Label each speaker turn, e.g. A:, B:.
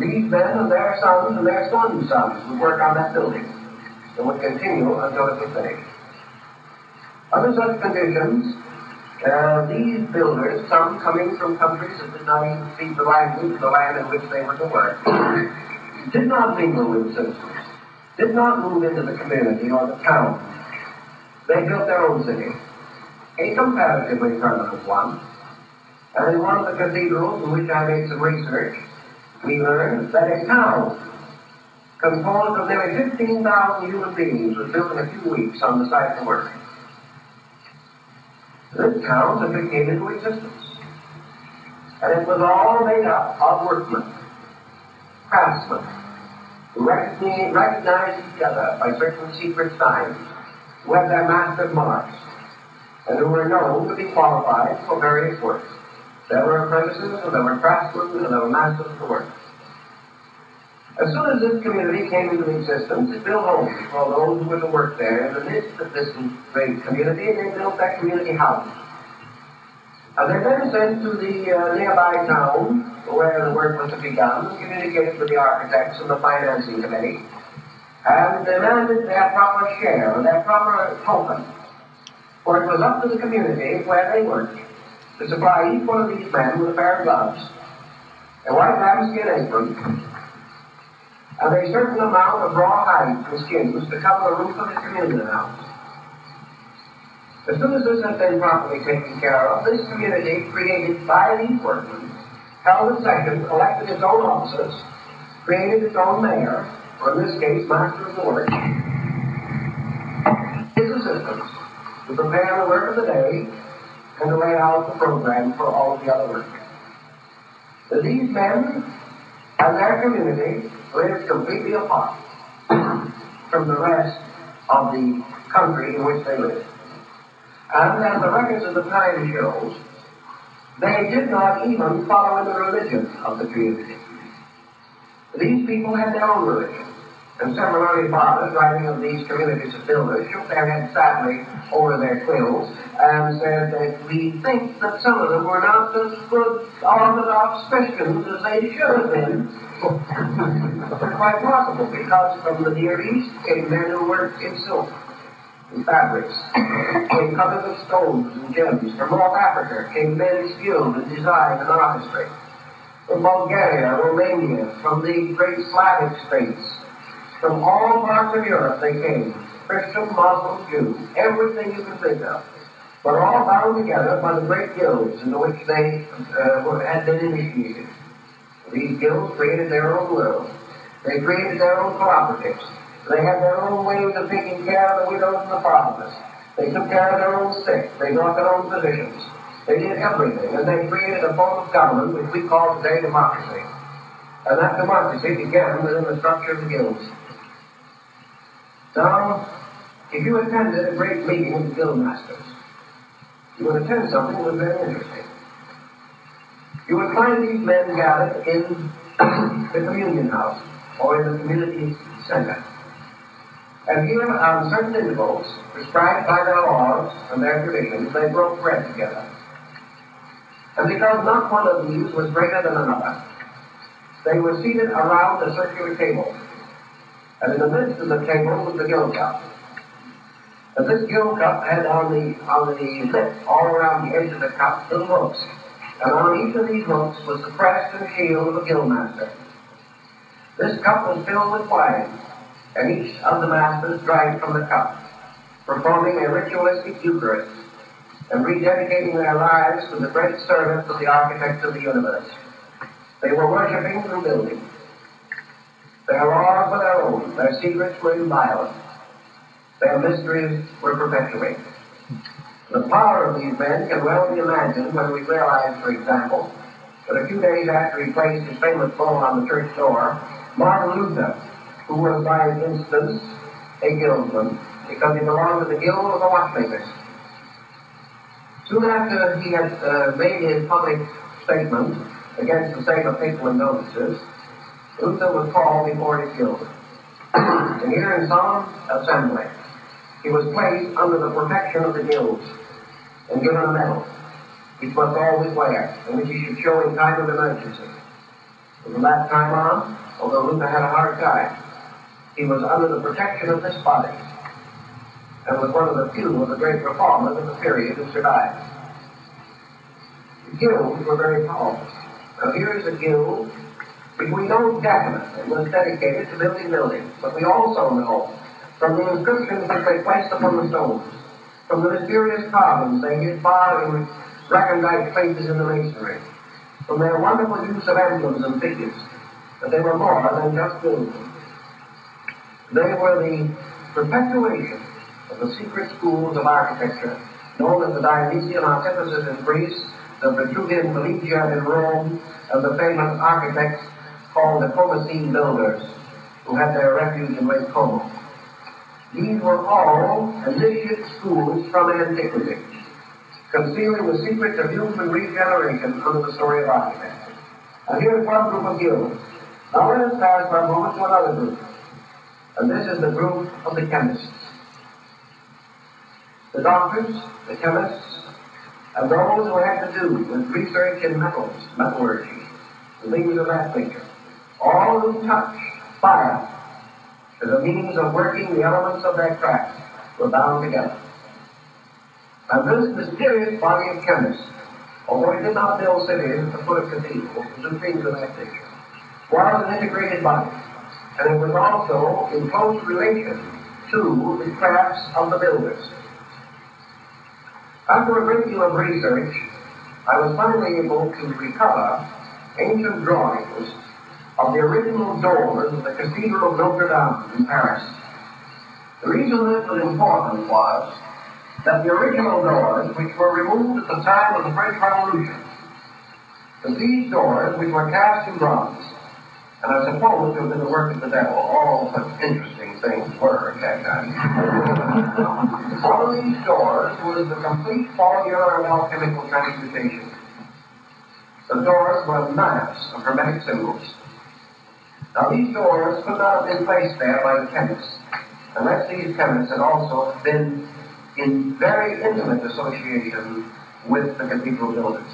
A: These men and their sons and their sons' sons would work on that building. It would continue until it was finished. Under such conditions, these builders, some coming from countries that did not even speak the language of the land in which they were to work, did not mingle with citizens, did not move into the community or the town. They built their own city, a comparatively permanent one. And in one of the cathedrals in which I made some research, we learned that a town composed of nearly 15,000 human beings was built in a few weeks on the site of work. This town simply came into existence. And it was all made up of workmen, craftsmen, who recognized each other by certain secret signs, who had their master's marks, and who were known to be qualified for various works. There were apprentices, and there were craftsmen, and there were masters of the work. As soon as this community came into existence, it built homes for those who were to work there. In the midst of this great community, they built their community houses. And they then sent to the nearby town where the work was to be done, communicated with the architects and the financing committee, and demanded their proper share, their proper token. For it was up to the community where they worked to supply each one of these men with a pair of gloves, a white lambskin apron, and a certain amount of raw hides and skins to cover the roof of the communion house. As soon as this had been properly taken care of, this community, created by these workmen, held a session, elected its own officers, created its own mayor, or in this case, master of the work, his assistants, to prepare the work of the day and to lay out the program for all of the other work. These men and their community lived completely apart from the rest of the country in which they lived. And as the records of the time shows, they did not even follow in the religion of the community. These people had their own religion. And several early fathers, writing of these communities of builders, shook their heads sadly over their quills and said that we think that some of them were not as good Orthodox Christians as they should have been. It's quite possible, because from the Near East came men who worked in silk and fabrics, came cutters of stones and gems. From North Africa came men skilled in design and artistry. From Bulgaria, Romania, from the great Slavic states, from all parts of Europe they came, Christian, Muslim, Jew, everything you can think of, but all bound together by the great guilds into which they had been initiated. These guilds created their own world. They created their own cooperatives. They had their own ways of taking care of the widows and the fatherless. They took care of their own sick. They got their own physicians. They did everything, and they created a form of government which we call today democracy. And that democracy began within the structure of the guilds. Now, if you attended a great meeting of the guild masters, you would attend something that was very interesting. You would find these men gathered in the communion house or in the community center. And here, on certain intervals, prescribed by their laws and their traditions, they broke bread together. And because not one of these was greater than another, they were seated around a circular table. And in the midst of the table was the gill cup. And this gill cup had on the lip, all around the edge of the cup, little hooks. And on each of these hooks was the crest and shield of a gill master. This cup was filled with wine, and each of the masters drank from the cup, performing a ritualistic Eucharist and rededicating their lives to the great service of the architect of the universe. They were worshipping through building. Their laws were their own. Their secrets were inviolate. Their mysteries were perpetuated. The power of these men can well be imagined when we realize, for example, that a few days after he placed his famous bull on the church door, Martin Luther, who was by instance a guildsman, because he belonged to the guild of the watchmakers. Soon after he had made his public statement against the sale of papal indulgences, Luther was called before his guild. And here in solemn assembly, he was placed under the protection of the guilds and given a medal, which must always wear, and which he should show in time of emergency. From that time on, although Luther had a hard time, he was under the protection of this body and was one of the few of the great reformers of the period who survived. The guilds were very powerful. Now here is a guild which we know definitely was dedicated to building buildings, but we also know from the inscriptions that they placed upon the stones, from the mysterious carvings they hid far in recondite places in the masonry, from their wonderful use of emblems and figures, that they were more than just buildings. They were the perpetuation of the secret schools of architecture known as the Dionysian artificers in Greece, the Vitruvian Collegiate in Rome, and the famous architects called the Comacene builders, who had their refuge in Lake Como. These were all initiate schools from antiquity, concealing the secrets of human regeneration under the story of architecture. And here's one group of guilds. Now let us pass for a moment to another group. And this is the group of the chemists. The doctors, the chemists, and those who had to do with research in metals, metallurgy, and things of that nature. All who touch fire as a means of working the elements of their craft were bound together. And this mysterious body of chemists, although it did not build cities at the foot of cathedrals and do things of that nature, was an integrated body, and it was also in close relation to the crafts of the builders. After a great deal of research, I was finally able to recover ancient drawings of the original doors of the Cathedral of Notre Dame in Paris. The reason this was important was that the original doors, which were removed at the time of the French Revolution, that these doors, which were cast in bronze, and I suppose to have been the work of the devil, all such interesting things were at that time. One of these doors was the complete formula of alchemical transmutation. The doors were maps of hermetic symbols. Now these doors could not have been placed there by the chemists, unless these chemists had also been in very intimate association with the cathedral builders.